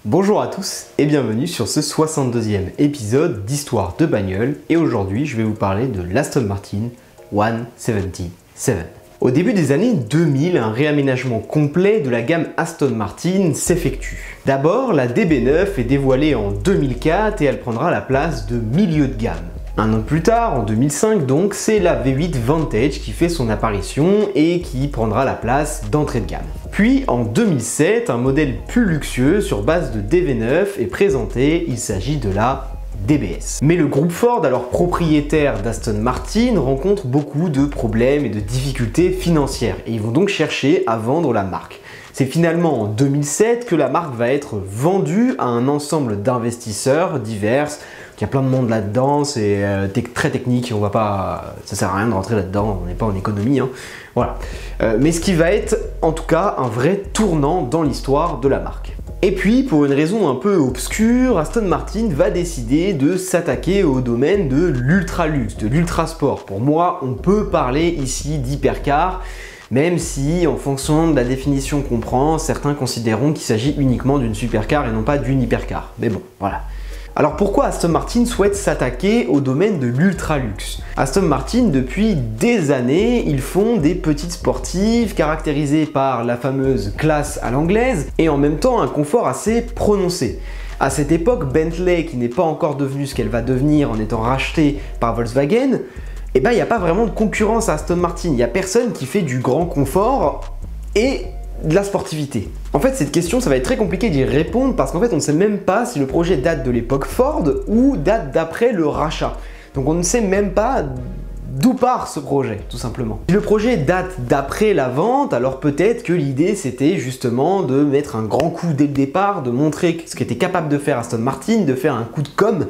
Bonjour à tous et bienvenue sur ce 62e épisode d'Histoire de bagnole et aujourd'hui je vais vous parler de l'Aston Martin 177. Au début des années 2000, un réaménagement complet de la gamme Aston Martin s'effectue. D'abord, la DB9 est dévoilée en 2004 et elle prendra la place de milieu de gamme. Un an plus tard, en 2005 donc, c'est la V8 Vantage qui fait son apparition et qui prendra la place d'entrée de gamme. Puis en 2007, un modèle plus luxueux sur base de DB9 est présenté, il s'agit de la DBS. Mais le groupe Ford, alors propriétaire d'Aston Martin, rencontre beaucoup de problèmes et de difficultés financières et ils vont donc chercher à vendre la marque. C'est finalement en 2007 que la marque va être vendue à un ensemble d'investisseurs divers. Il y a plein de monde là-dedans, c'est très technique, on va pas, ça sert à rien de rentrer là-dedans, on n'est pas en économie, hein. Voilà. Mais ce qui va être en tout cas un vrai tournant dans l'histoire de la marque. Et puis, pour une raison un peu obscure, Aston Martin va décider de s'attaquer au domaine de l'ultra-luxe, de l'ultra-sport. Pour moi, on peut parler ici d'hypercar, même si, en fonction de la définition qu'on prend, certains considéreront qu'il s'agit uniquement d'une supercar et non pas d'une hypercar. Mais bon, voilà. Alors pourquoi Aston Martin souhaite s'attaquer au domaine de l'ultra-luxe? Aston Martin, depuis des années, ils font des petites sportives caractérisées par la fameuse classe à l'anglaise et en même temps un confort assez prononcé. À cette époque, Bentley, qui n'est pas encore devenue ce qu'elle va devenir en étant rachetée par Volkswagen, eh ben, il n'y a pas vraiment de concurrence à Aston Martin. Il n'y a personne qui fait du grand confort et de la sportivité. En fait, cette question, ça va être très compliqué d'y répondre parce qu'en fait, on ne sait même pas si le projet date de l'époque Ford ou date d'après le rachat. Donc on ne sait même pas d'où part ce projet, tout simplement. Si le projet date d'après la vente, alors peut-être que l'idée c'était justement de mettre un grand coup dès le départ, de montrer ce qu'était capable de faire Aston Martin, de faire un coup de com'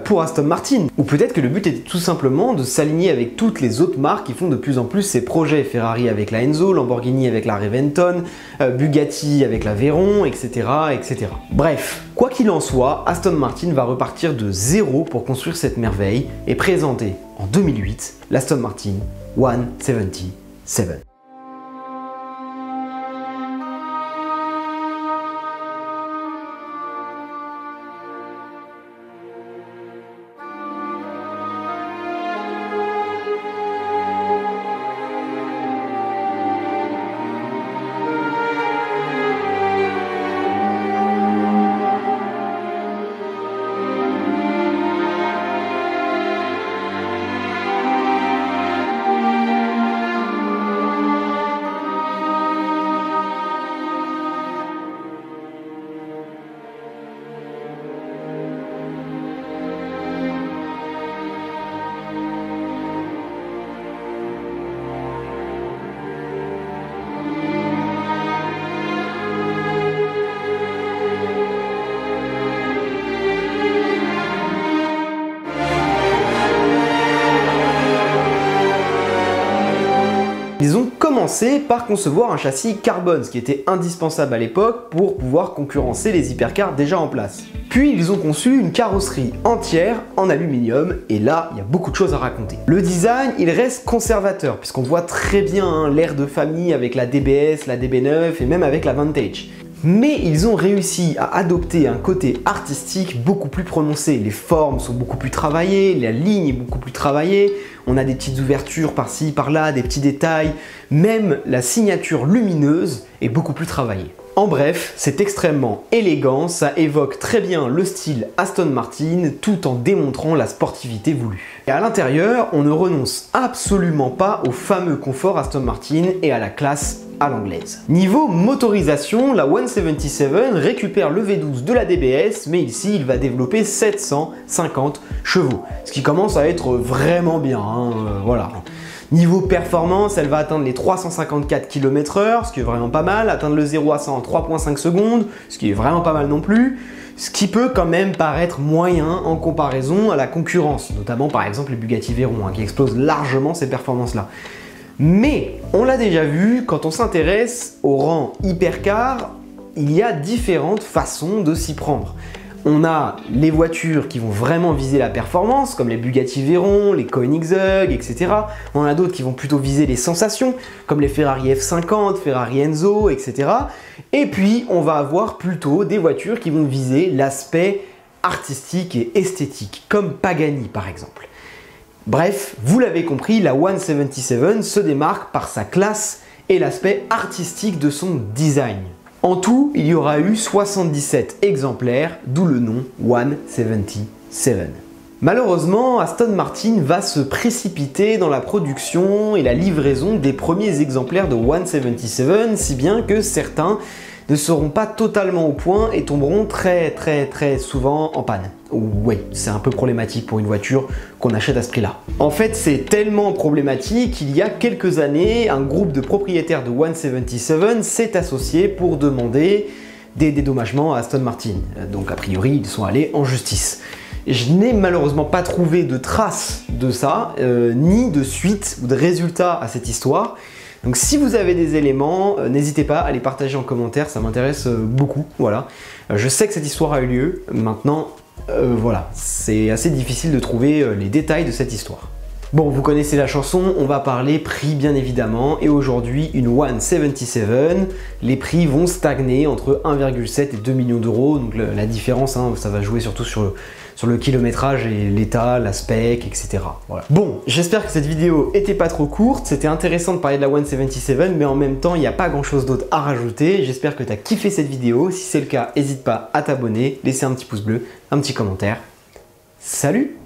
pour Aston Martin. Ou peut-être que le but était tout simplement de s'aligner avec toutes les autres marques qui font de plus en plus ces projets. Ferrari avec la Enzo, Lamborghini avec la Reventon, Bugatti avec la Veyron, etc., etc. Bref, quoi qu'il en soit, Aston Martin va repartir de zéro pour construire cette merveille et présenter en 2008 l'Aston Martin 177. Ils ont commencé par concevoir un châssis carbone, ce qui était indispensable à l'époque pour pouvoir concurrencer les hypercars déjà en place. Puis ils ont conçu une carrosserie entière en aluminium, et là, il y a beaucoup de choses à raconter. Le design, il reste conservateur, puisqu'on voit très bien l'air de famille avec la DBS, la DB9 et même avec la Vantage. Mais ils ont réussi à adopter un côté artistique beaucoup plus prononcé. Les formes sont beaucoup plus travaillées, la ligne est beaucoup plus travaillée, on a des petites ouvertures par-ci, par-là, des petits détails, même la signature lumineuse est beaucoup plus travaillée. En bref, c'est extrêmement élégant, ça évoque très bien le style Aston Martin tout en démontrant la sportivité voulue. Et à l'intérieur, on ne renonce absolument pas au fameux confort Aston Martin et à la classe à l'anglaise. Niveau motorisation, la 177 récupère le V12 de la DBS, mais ici il va développer 750 chevaux, ce qui commence à être vraiment bien, hein, voilà. Niveau performance, elle va atteindre les 354 km/h, ce qui est vraiment pas mal, atteindre le 0 à 100 en 3,5 secondes, ce qui est vraiment pas mal non plus, ce qui peut quand même paraître moyen en comparaison à la concurrence, notamment par exemple les Bugatti Veyron, hein, qui explosent largement ces performances-là. Mais on l'a déjà vu, quand on s'intéresse au rang hypercar, il y a différentes façons de s'y prendre. On a les voitures qui vont vraiment viser la performance, comme les Bugatti Veyron, les Koenigsegg, etc. On a d'autres qui vont plutôt viser les sensations, comme les Ferrari F50, Ferrari Enzo, etc. Et puis, on va avoir plutôt des voitures qui vont viser l'aspect artistique et esthétique, comme Pagani par exemple. Bref, vous l'avez compris, la 177 se démarque par sa classe et l'aspect artistique de son design. En tout, il y aura eu 77 exemplaires, d'où le nom 177. Malheureusement, Aston Martin va se précipiter dans la production et la livraison des premiers exemplaires de 177, si bien que certains ne seront pas totalement au point et tomberont très souvent en panne. Oui, c'est un peu problématique pour une voiture qu'on achète à ce prix-là. En fait, c'est tellement problématique qu'il y a quelques années, un groupe de propriétaires de 177 s'est associé pour demander des dédommagements à Aston Martin. Donc a priori, ils sont allés en justice. Je n'ai malheureusement pas trouvé de traces de ça, ni de suite ou de résultats à cette histoire. Donc si vous avez des éléments, n'hésitez pas à les partager en commentaire, ça m'intéresse beaucoup, voilà. Je sais que cette histoire a eu lieu, maintenant, voilà, c'est assez difficile de trouver les détails de cette histoire. Bon, vous connaissez la chanson, on va parler prix bien évidemment, et aujourd'hui, une 177, les prix vont stagner entre 1,7 et 2 millions d'euros, donc la différence, hein, ça va jouer surtout sur le kilométrage et l'état, la spec, etc. Voilà. Bon, j'espère que cette vidéo était pas trop courte, c'était intéressant de parler de la 177, mais en même temps, il n'y a pas grand chose d'autre à rajouter. J'espère que tu as kiffé cette vidéo, si c'est le cas, n'hésite pas à t'abonner, laisser un petit pouce bleu, un petit commentaire. Salut!